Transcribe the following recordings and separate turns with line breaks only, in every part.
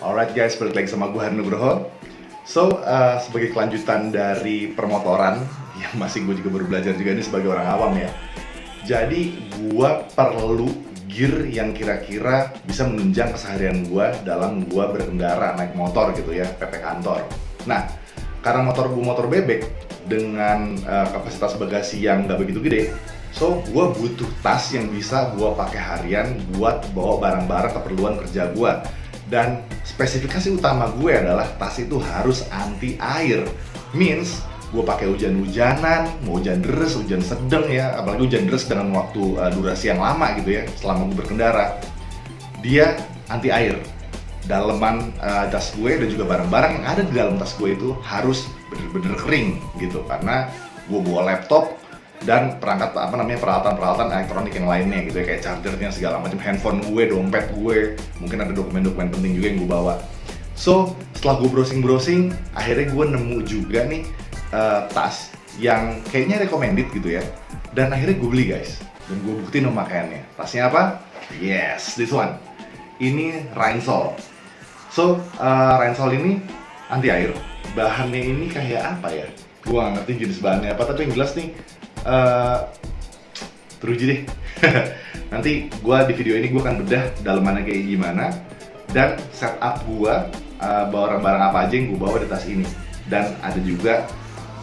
Alright guys, balik lagi sama gue Nugroho. Sebagai kelanjutan dari permotoran, yang masih gue juga baru belajar juga ini sebagai orang awam ya. Jadi gue perlu gear yang kira-kira bisa menunjang keseharian gue dalam gue berkendara naik motor gitu ya, PP kantor. Nah, karena motor gue motor bebek dengan kapasitas bagasi yang gak begitu gede, so gue butuh tas yang bisa gue pakai harian buat bawa barang-barang keperluan kerja gue. Dan spesifikasi utama gue adalah tas itu harus anti air. Means gue pakai hujan-hujanan, mau hujan deras, hujan sedang ya, apalagi hujan deras dengan waktu durasi yang lama gitu ya, selama gue berkendara. Dia anti air. Daleman tas gue dan juga barang-barang yang ada di dalam tas gue itu harus bener-bener kering gitu, karena gue bawa laptop dan peralatan-peralatan elektronik yang lainnya gitu ya, kayak chargernya segala macam, handphone gue, dompet gue, mungkin ada dokumen-dokumen penting juga yang gue bawa. So setelah gue browsing, akhirnya gue nemu juga nih tas yang kayaknya recommended gitu ya, dan akhirnya gue beli guys, dan gue buktiin pemakaiannya. Tasnya apa? Yes, this one. Ini Rainsol. So Rainsol ini anti air. Bahannya ini kayak apa ya? Gue gak ngerti jenis bahannya apa, tapi yang jelas nih teruji deh. Nanti gue di video ini gue akan bedah dalemannya kayak gimana dan setup gue bawa barang apa aja yang gue bawa di tas ini, dan ada juga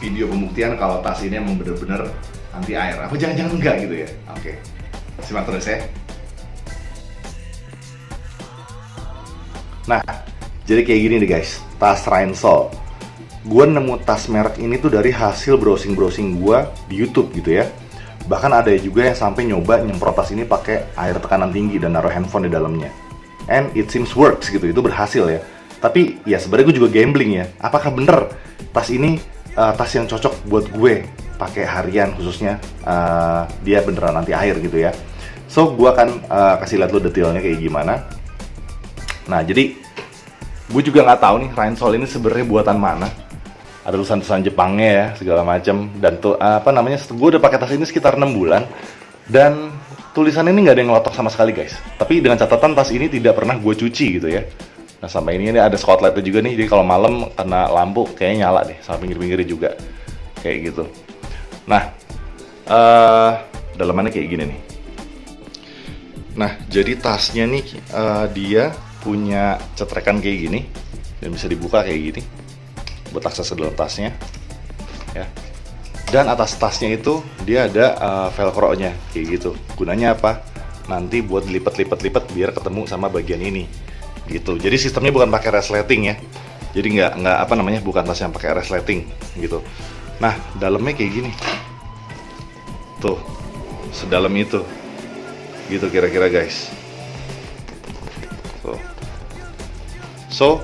video pembuktian kalau tas ini emang bener-bener anti air. Apa jangan-jangan enggak gitu ya? Oke, simak terus ya. Nah, jadi kayak gini nih guys, tas Rainsol. Gue nemu tas merek ini tuh dari hasil browsing gue di YouTube gitu ya. Bahkan ada juga yang sampai nyoba nyemprot tas ini pakai air tekanan tinggi dan naruh handphone di dalamnya. And it seems works gitu, itu berhasil ya. Tapi ya sebenarnya gue juga gambling ya. Apakah bener tas ini tas yang cocok buat gue pakai harian khususnya, dia beneran anti air gitu ya. So gue akan kasih lihat lo detailnya kayak gimana. Nah jadi gue juga nggak tahu nih Rainsol ini sebenarnya buatan mana. Ada tulisan-tulisan Jepangnya ya segala macam, dan tuh gue udah pakai tas ini sekitar 6 bulan dan tulisannya ini nggak ada yang ngelotok sama sekali guys. Tapi dengan catatan tas ini tidak pernah gue cuci gitu ya. Nah sampai ini ada spotlightnya juga nih, jadi kalau malam kena lampu kayaknya nyala deh, sama pinggir-pinggirnya juga kayak gitu. Nah dalamannya kayak gini nih. Nah jadi tasnya nih dia punya cetrekan kayak gini dan bisa dibuka kayak gini buat akses ke dalam tasnya ya. Dan atas tasnya itu dia ada velcro-nya kayak gitu. Gunanya apa? Nanti buat lipat biar ketemu sama bagian ini gitu. Jadi sistemnya bukan pakai resleting ya. Jadi nggak bukan tas yang pakai resleting gitu. Nah dalamnya kayak gini tuh, sedalam itu gitu kira-kira guys. So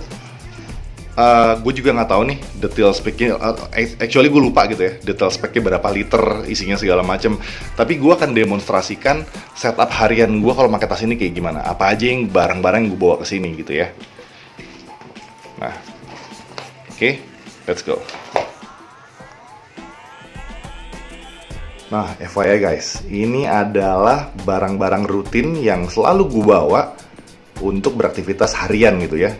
gue juga nggak tahu nih detail speknya, actually gue lupa gitu ya detail speknya berapa liter isinya segala macem. Tapi gue akan demonstrasikan setup harian gue kalau pakai tas ini kayak gimana, apa aja yang barang-barang yang gue bawa ke sini gitu ya. Nah oke, let's go. Nah FYI guys, ini adalah barang-barang rutin yang selalu gue bawa untuk beraktivitas harian gitu ya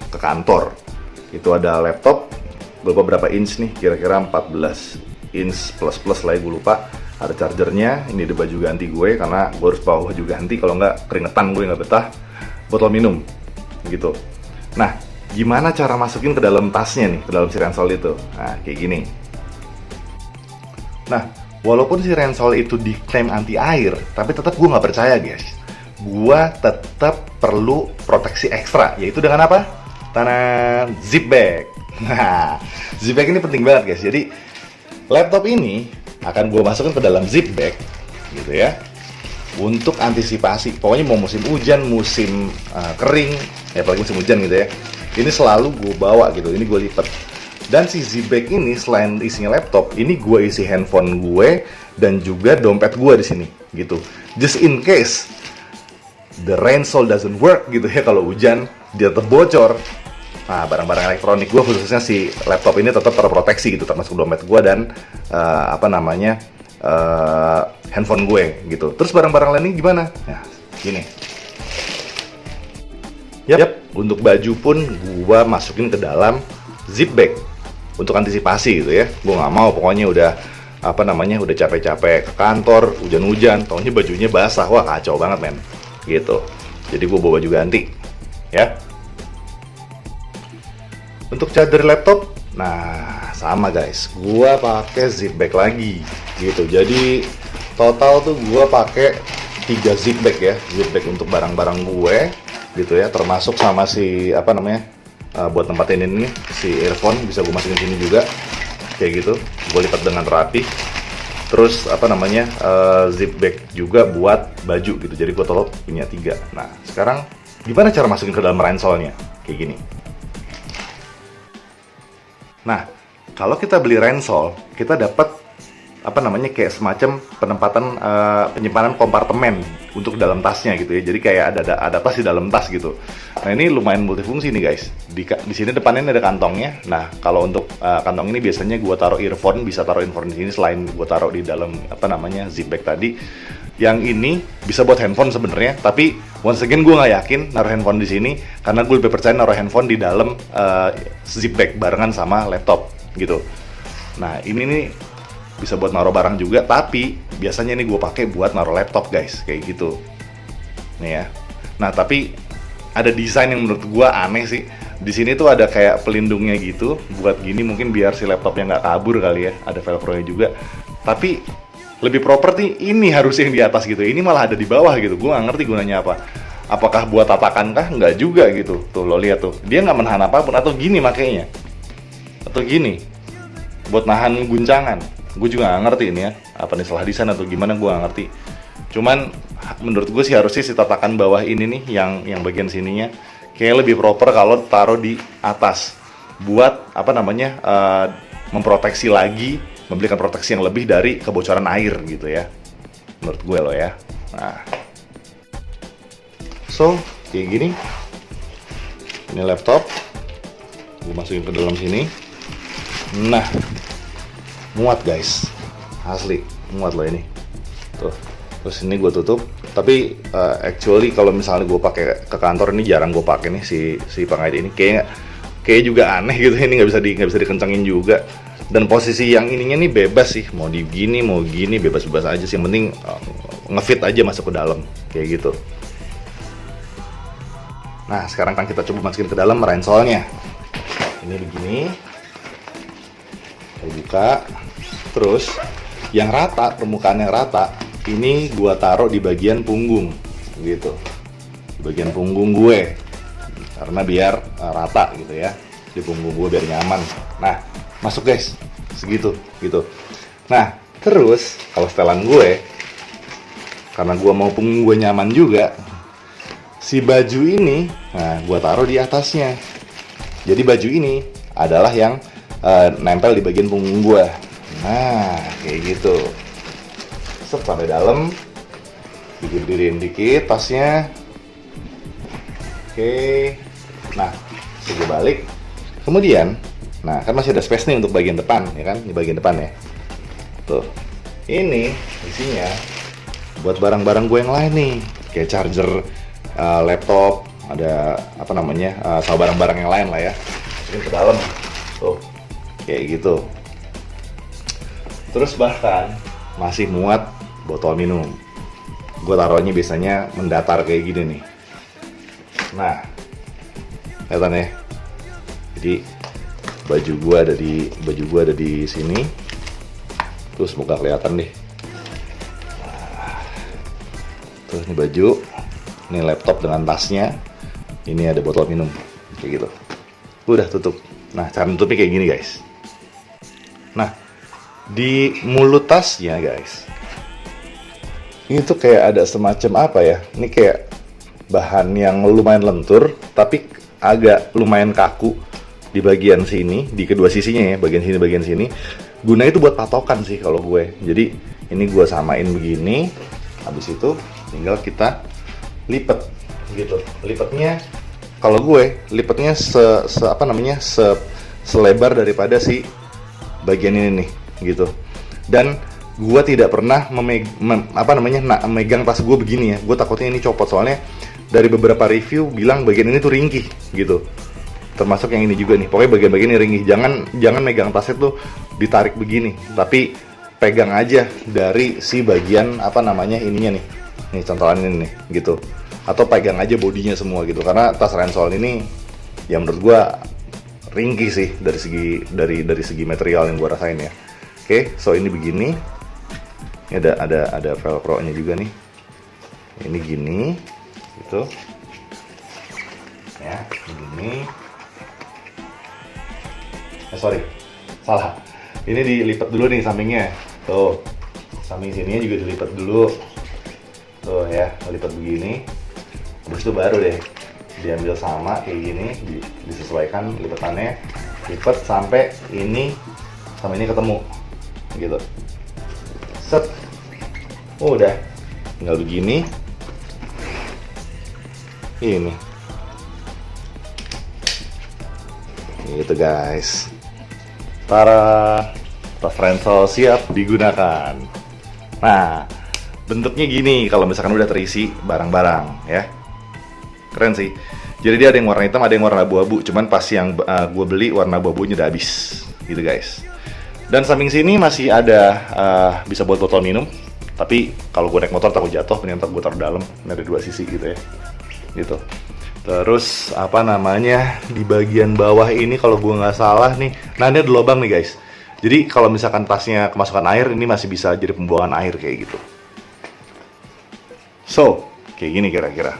ke kantor. Itu ada laptop, gue lupa berapa inch nih, kira-kira 14 inch plus lah ya, gue lupa. Ada chargernya, ini ada baju ganti gue karena gue harus bawa baju ganti, kalau nggak keringetan gue nggak betah. Botol minum gitu. Nah gimana cara masukin ke dalam tasnya nih, ke dalam si Rainsol itu? Nah kayak gini. Nah walaupun si Rainsol itu diklaim anti air, tapi tetap gue nggak percaya guys. Gue tetap perlu proteksi ekstra, yaitu dengan apa? Tanah zip bag. Nah, zip bag ini penting banget guys. Jadi laptop ini akan gue masukkan ke dalam zip bag gitu ya, untuk antisipasi. Pokoknya mau musim hujan, musim kering, ya apalagi musim hujan gitu ya. Ini selalu gue bawa gitu. Ini gue lipat. Dan si zip bag ini selain isinya laptop, ini gue isi handphone gue dan juga dompet gue di sini gitu. Just in case the Rainsol doesn't work gitu ya, kalau hujan dia tetap bocor. Nah barang-barang elektronik gue khususnya si laptop ini tetap terproteksi gitu, termasuk dompet gue dan handphone gue gitu. Terus barang-barang lainnya gimana? Nah gini. Yap, untuk baju pun gua masukin ke dalam zip bag untuk antisipasi gitu ya. Gua nggak mau pokoknya udah udah capek-capek ke kantor, hujan-hujan, taunya bajunya basah, wah kacau banget men. Gitu. Jadi gua bawa baju ganti, ya. Untuk charger laptop, nah sama guys, gua pakai zip bag lagi, gitu. Jadi total tuh gua pakai 3 zip bag ya, zip bag untuk barang-barang gue gitu ya, termasuk sama si buat tempatin ini si earphone bisa gue masukin sini juga kayak gitu, gue lipat dengan rapi. Terus zip bag juga buat baju gitu, jadi gue total punya 3. Nah sekarang gimana cara masukin ke dalam ranselnya kayak gini. Nah kalau kita beli ransel kita dapat kayak semacam penyimpanan kompartemen untuk dalam tasnya gitu ya. Jadi kayak ada tas di dalam tas gitu. Nah ini lumayan multifungsi nih guys. Di sini depannya ada kantongnya. Nah kalau untuk kantong ini biasanya gua taruh earphone, bisa taruh earphone di sini selain gua taruh di dalam zip bag tadi. Yang ini bisa buat handphone sebenarnya, tapi once again gue nggak yakin naruh handphone di sini karena gue lebih percaya naruh handphone di dalam zip bag barengan sama laptop gitu. Nah ini nih bisa buat naruh barang juga, tapi biasanya ini gue pakai buat naruh laptop guys, kayak gitu. Nih ya. Nah tapi ada desain yang menurut gue aneh sih. Di sini tuh ada kayak pelindungnya gitu, buat gini mungkin biar si laptopnya nggak kabur kali ya. Ada velcro-nya juga. Tapi lebih proper nih, ini harusnya yang di atas gitu. Ini malah ada di bawah gitu. Gue nggak ngerti gunanya apa. Apakah buat tatakan kah? Nggak juga gitu. Tuh lo lihat tuh, dia nggak menahan apapun. Atau gini makanya. Atau gini, buat nahan guncangan. Gue juga nggak ngerti ini ya, apa nih salah desain atau gimana, gue nggak ngerti. Cuman menurut gue sih harusnya si tatakan bawah ini nih, yang bagian sininya kayak lebih proper kalau taruh di atas, buat memproteksi lagi, memberikan proteksi yang lebih dari kebocoran air gitu ya, menurut gue loh ya. Nah, so kayak gini, ini laptop, gue masukin ke dalam sini. Nah muat guys, asli muat loh ini tuh. Terus ini gue tutup, tapi actually kalau misalnya gue pakai ke kantor ini jarang gue pakai nih si pengait ini, kayak juga aneh gitu. Ini nggak bisa dikencangin juga, dan posisi yang ininya nih bebas sih, mau digini mau gini bebas aja sih, yang penting ngefit aja masuk ke dalam kayak gitu. Nah sekarang kan kita coba masukin ke dalam ranselnya. Ini begini, kita buka. Terus yang rata, permukaan yang rata ini gua taruh di bagian punggung gitu, di bagian punggung gue, karena biar rata gitu ya, di punggung gue biar nyaman. Nah masuk guys, segitu gitu. Nah terus kalau setelan gue, karena gua mau punggung gue nyaman juga, si baju ini nah gua taruh di atasnya. Jadi baju ini adalah yang nempel di bagian punggung gue. Nah kayak gitu, sampai dalam, digedein dikit tasnya. Oke, nah saya balik. Kemudian, nah kan masih ada space nih untuk bagian depan, ya kan? Di bagian depan ya. Tuh, ini isinya buat barang-barang gue yang lain nih, kayak charger, laptop, ada sama barang-barang yang lain lah ya. Masukin ke dalam, tuh, kayak gitu. Terus bahkan masih muat botol minum. Gue taruhnya biasanya mendatar kayak gini nih. Nah, kelihatan ya. Jadi baju gue ada di sini. Terus semoga kelihatan deh. Nah, terus ini baju, ini laptop dengan tasnya, ini ada botol minum kayak gitu. Udah tutup. Nah cara tutupnya kayak gini guys. Nah di mulut tasnya guys, ini tuh kayak ada semacam ini kayak bahan yang lumayan lentur tapi agak lumayan kaku di bagian sini, di kedua sisinya ya, bagian sini. Gunanya itu buat patokan sih kalau gue. Jadi ini gue samain begini, habis itu tinggal kita lipat gitu. Lipatnya kalau gue lipatnya selebar daripada si bagian ini nih gitu. Dan gue tidak pernah megang tas gue begini ya. Gue takutnya ini copot, soalnya dari beberapa review bilang bagian ini tuh ringkih gitu. Termasuk yang ini juga nih. Pokoknya bagian-bagian ini ringkih. Jangan megang tasnya tuh ditarik begini, tapi pegang aja dari si bagian apa namanya ininya nih. Nih cantolan ini nih gitu. Atau pegang aja bodinya semua gitu. Karena tas ransel ini ya menurut gua ringkih sih dari segi material yang gua rasain ya. Oke, so ini begini. Ini ada velcro-nya juga nih. Ini gini, gitu. Ya, begini. Sorry, salah. Ini dilipat dulu nih sampingnya. Tuh, samping sininya juga dilipat dulu. Tuh ya, lipat begini. Terus itu baru deh diambil sama kayak gini, disesuaikan lipatannya, lipat sampai ini sama ini ketemu, gitu. Set, udah, tinggal begini. Ini, gitu guys. Tara, tas ransel siap digunakan. Nah, bentuknya gini kalau misalkan udah terisi barang-barang ya. Keren sih. Jadi dia ada yang warna hitam, ada yang warna abu-abu. Cuman pas yang gue beli warna abu-abunya udah habis, gitu guys. Dan samping sini masih ada bisa buat botol minum. Tapi kalau gue naik motor takut jatuh, mending gue taruh dalam. Ini ada dua sisi gitu ya, gitu. Terus apa namanya di bagian bawah ini kalau gue nggak salah nih, nah ini ada lubang nih guys. Jadi kalau misalkan tasnya kemasukan air, ini masih bisa jadi pembuangan air kayak gitu. So, kayak gini kira-kira.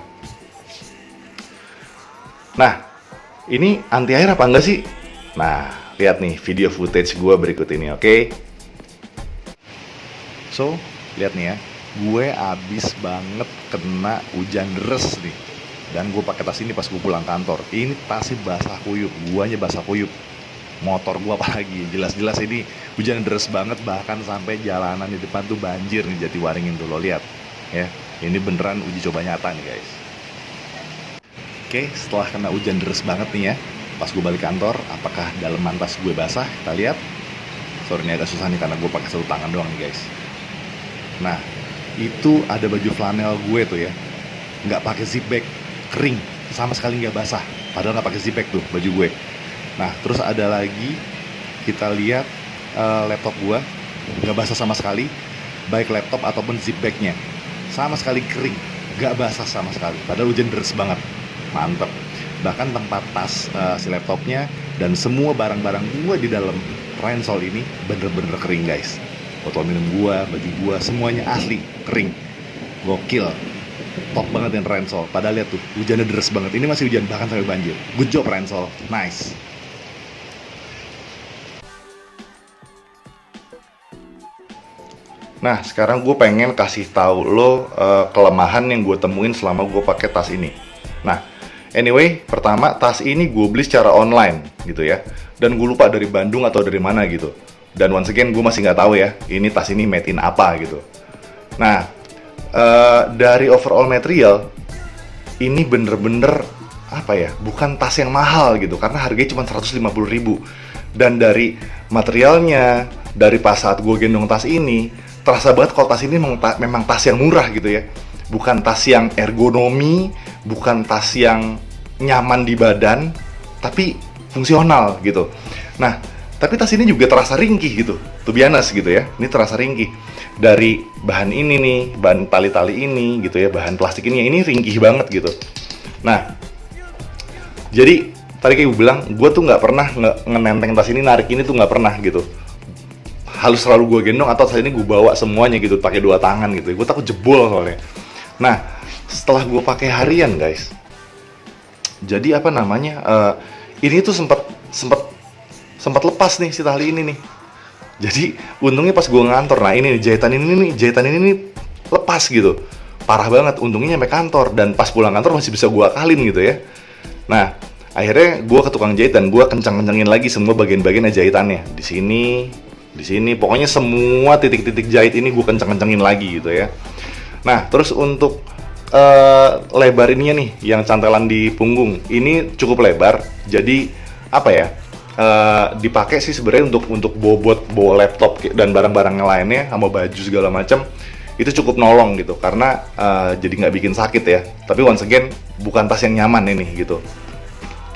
Nah, ini anti air apa enggak sih? Nah, lihat nih video footage gue berikut ini, oke? So, lihat nih ya, gue abis banget kena hujan deras nih. Dan gue pakai tas ini pas gue pulang kantor. Ini tasnya basah kuyup, guanya basah kuyup. Motor gue apalagi, jelas-jelas ini hujan deras banget. Bahkan sampai jalanan di depan tuh banjir nih Jatiwaringin tuh, lo lihat ya. Ini beneran uji coba nyata nih guys. Oke, setelah kena hujan deras banget nih ya, pas gue balik kantor, apakah daleman tas gue basah? Kita lihat. Sorry ini agak susah nih karena gue pakai satu tangan doang nih guys. Nah, itu ada baju flanel gue tuh ya, nggak pakai zip bag, kering, sama sekali nggak basah. Padahal nggak pakai zip bag tuh baju gue. Nah, terus ada lagi kita lihat laptop gue nggak basah sama sekali, baik laptop ataupun zip bagnya, sama sekali kering, nggak basah sama sekali. Padahal hujan deras banget. Mantep. Bahkan tempat tas si laptopnya dan semua barang-barang gua di dalam ransel ini bener-bener kering guys. Botol minum gua, baju gua, semuanya asli kering. Gokil. Top banget yang ransel. Padahal lihat tuh, hujannya deras banget. Ini masih hujan bahkan sampai banjir. Good job ransel. Nice. Nah, sekarang gue pengen kasih tahu lo kelemahan yang gue temuin selama gue pakai tas ini. Nah, anyway, pertama tas ini gue beli secara online gitu ya, dan gue lupa dari Bandung atau dari mana gitu. Dan once again gue masih nggak tahu ya, ini tas ini made in apa gitu. Nah, dari overall material ini bener-bener apa ya, bukan tas yang mahal gitu, karena harganya cuma 150.000. Dan dari materialnya, dari pas saat gue gendong tas ini, terasa banget kalau tas ini memang tas yang murah gitu ya. Bukan tas yang ergonomi, bukan tas yang nyaman di badan, tapi fungsional gitu. Nah, tapi tas ini juga terasa ringkih gitu, to be honest gitu ya. Ini terasa ringkih. Dari bahan ini nih, bahan tali-tali ini gitu ya, bahan plastik ini ringkih banget gitu. Nah, jadi tadi kayak gue bilang, gue tuh nggak pernah ngenenteng tas ini, narik ini tuh nggak pernah gitu. Harus selalu gue gendong atau tas ini gue bawa semuanya gitu, pakai dua tangan gitu. Gue takut jebol soalnya. Nah, setelah gue pakai harian guys, jadi apa namanya, ini tuh sempat lepas nih si tali ini nih. Jadi untungnya pas gue ngantor, nah ini nih, jahitan ini nih lepas gitu, parah banget. Untungnya nyampe kantor, dan pas pulang kantor masih bisa gue akalin gitu ya. Nah, akhirnya gue ke tukang jahit dan gue kencang-kencangin lagi semua bagian-bagian jahitannya. Di sini, pokoknya semua titik-titik jahit ini gue kencang-kencangin lagi gitu ya. Nah, terus untuk lebar ininya nih, yang cantelan di punggung, ini cukup lebar. Jadi apa ya? Dipakai sih sebenarnya untuk bawa laptop dan barang-barang lainnya, sama baju segala macam. itu cukup nolong gitu, karena jadi nggak bikin sakit ya. Tapi once again, bukan tas yang nyaman ini gitu.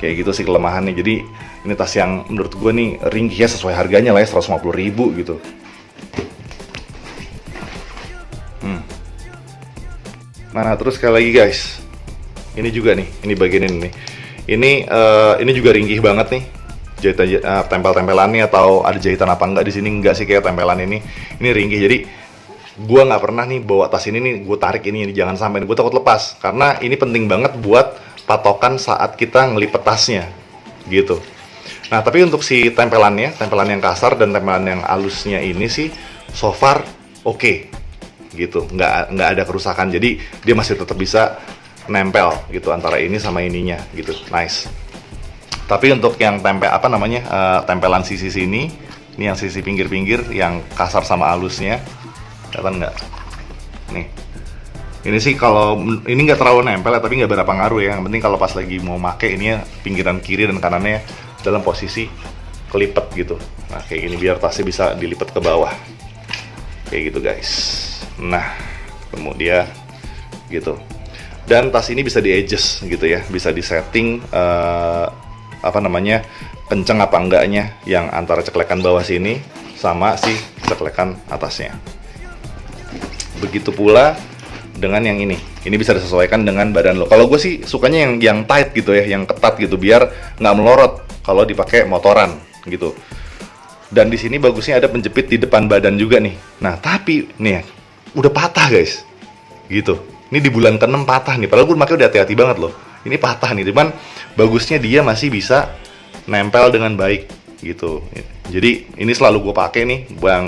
Kayak gitu sih kelemahannya. Jadi ini tas yang menurut gue nih ringkih ya, sesuai harganya lah ya, 150.000 gitu. Nah, terus sekali lagi guys, ini juga nih, ini bagian ini nih. Ini juga ringkih banget nih. Jahitan tempel-tempelannya, atau ada jahitan apa enggak di sini, enggak sih, kayak tempelan ini ringkih. Jadi gue nggak pernah nih bawa tas ini nih, gue tarik ini jangan sampai, gue takut lepas, karena ini penting banget buat patokan saat kita ngelipet tasnya gitu. Nah, tapi untuk si tempelan yang kasar dan tempelan yang halusnya ini sih so far oke. Gitu, nggak ada kerusakan, jadi dia masih tetap bisa nempel gitu antara ini sama ininya gitu, nice. Tapi untuk yang tempelan sisi sini, ini yang sisi pinggir-pinggir yang kasar sama halusnya, kelihatan nggak? Nih, ini sih kalau ini nggak terlalu nempel ya, tapi nggak berapa ngaruh ya. Yang penting kalau pas lagi mau make ini ya, pinggiran kiri dan kanannya dalam posisi kelipet gitu. Nah, kayak gini biar tasnya bisa dilipat ke bawah, kayak gitu guys. Nah, kemudian gitu. Dan tas ini bisa di-adjust gitu ya, bisa disetting kenceng apa enggaknya yang antara ceklekan bawah sini sama si ceklekan atasnya. Begitu pula dengan yang ini bisa disesuaikan dengan badan lo. Kalau gue sih sukanya yang tight gitu ya, yang ketat gitu, biar nggak melorot kalau dipakai motoran gitu. Dan di sini bagusnya ada penjepit di depan badan juga nih. Nah, tapi nih udah patah guys, gitu. Ini di bulan ke-6 patah nih, padahal gue pakai udah hati-hati banget loh. Ini patah nih, cuman bagusnya dia masih bisa nempel dengan baik, gitu. Jadi ini selalu gue pakai nih,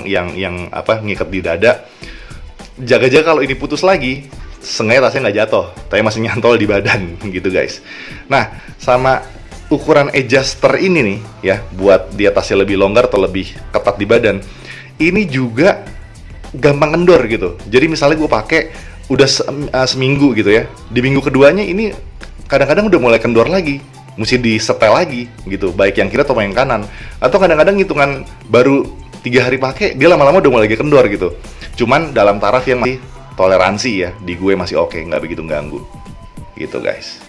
yang ngikat di dada. Jaga-jaga kalau ini putus lagi, sengaja tasnya nggak jatuh, tapi masih nyantol di badan, gitu guys. Nah, sama ukuran adjuster ini nih, ya, buat dia tasnya lebih longgar atau lebih ketat di badan. Ini juga gampang kendor gitu. Jadi misalnya gue pakai udah seminggu gitu ya, di minggu keduanya ini kadang-kadang udah mulai kendor lagi, mesti disetel lagi gitu, baik yang kiri atau yang kanan. Atau kadang-kadang hitungan baru 3 hari pakai, dia lama-lama udah mulai kendor gitu. Cuman dalam taraf yang masih toleransi ya, di gue masih oke, nggak begitu ganggu gitu guys.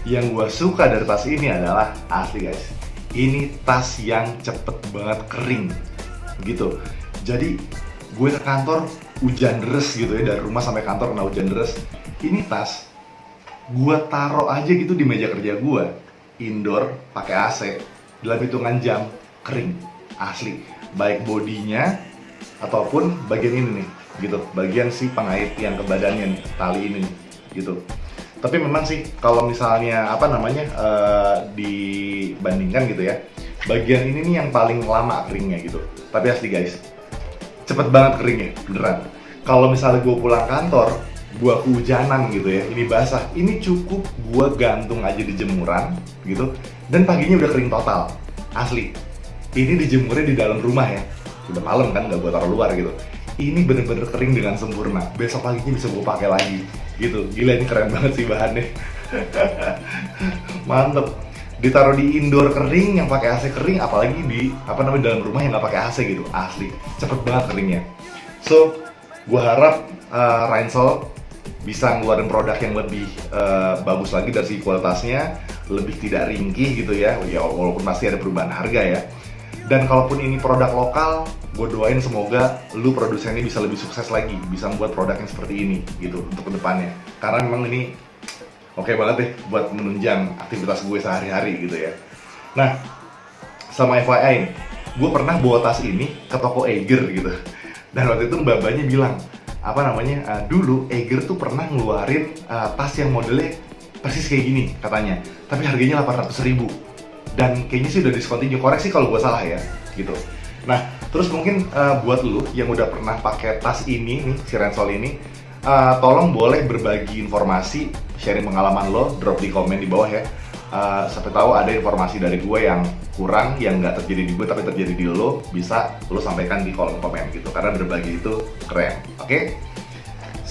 Yang gue suka dari tas ini adalah, asli guys, ini tas yang cepet banget kering gitu. Jadi gue ke kantor hujan deras gitu ya, dari rumah sampai kantor kena hujan deras. Ini tas gue taruh aja gitu di meja kerja gue, indoor pakai AC, dalam hitungan jam kering, asli. Baik bodinya ataupun bagian ini nih gitu, bagian si pengait yang ke badannya nih, tali ini nih, gitu. Tapi memang sih kalau misalnya dibandingkan gitu ya, bagian ini nih yang paling lama keringnya gitu. Tapi asli guys, cepet banget keringnya, beneran. Kalau misalnya gue pulang kantor, gue kehujanan gitu ya, ini basah, ini cukup gue gantung aja di jemuran gitu, dan paginya udah kering total, asli. Ini dijemurnya di dalam rumah ya, udah malam kan, nggak gue taruh luar gitu. Ini bener-bener kering dengan sempurna, besok paginya bisa gue pakai lagi gitu. Gila, ini keren banget sih bahannya. Mantep. Ditaruh di indoor kering yang pakai AC kering, apalagi di dalam rumah yang nggak pakai AC gitu, asli cepet banget keringnya. So gue harap Rainsol bisa ngeluarin produk yang lebih bagus lagi dari segi kualitasnya, lebih tidak ringkih gitu ya, walaupun pasti ada perubahan harga ya. Dan kalaupun ini produk lokal, gue doain semoga lu produsennya bisa lebih sukses lagi, bisa membuat produk yang seperti ini gitu untuk kedepannya. Karena memang ini oke banget deh buat menunjang aktivitas gue sehari-hari gitu ya. Nah, sama FYI nih, gue pernah bawa tas ini ke toko Eiger gitu. Dan waktu itu mbak-mbaknya bilang, dulu Eiger tuh pernah ngeluarin tas yang modelnya persis kayak gini katanya, tapi harganya 800.000. Dan kayaknya sih udah discontinue, koreksi kalau gue salah ya gitu. Nah, terus mungkin buat lu yang udah pernah pakai tas ini nih, si Rainsol ini, tolong boleh berbagi informasi, sharing pengalaman lo, drop di komen di bawah ya. Sampai tahu ada informasi dari gue yang kurang, yang nggak terjadi di gue tapi terjadi di lo, bisa lo sampaikan di kolom komen gitu, karena berbagi itu keren. Oke?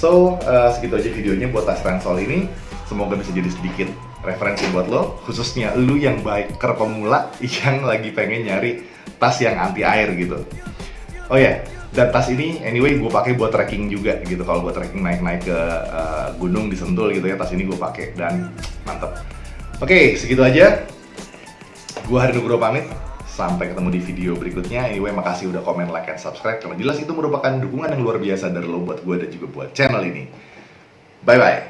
So, segitu aja videonya buat tas ransel ini. Semoga bisa jadi sedikit referensi buat lo, khususnya lo yang biker pemula yang lagi pengen nyari tas yang anti air gitu. Oh ya, dan tas ini anyway gue pakai buat trekking juga gitu. Kalau buat trekking naik-naik ke gunung di Sentul gitu ya, tas ini gue pakai dan mantep. Oke, segitu aja. Gue Hari Nugroho pamit. Sampai ketemu di video berikutnya. Anyway, makasih udah komen, like, and subscribe. Karena jelas itu merupakan dukungan yang luar biasa dari lo buat gue dan juga buat channel ini. Bye-bye.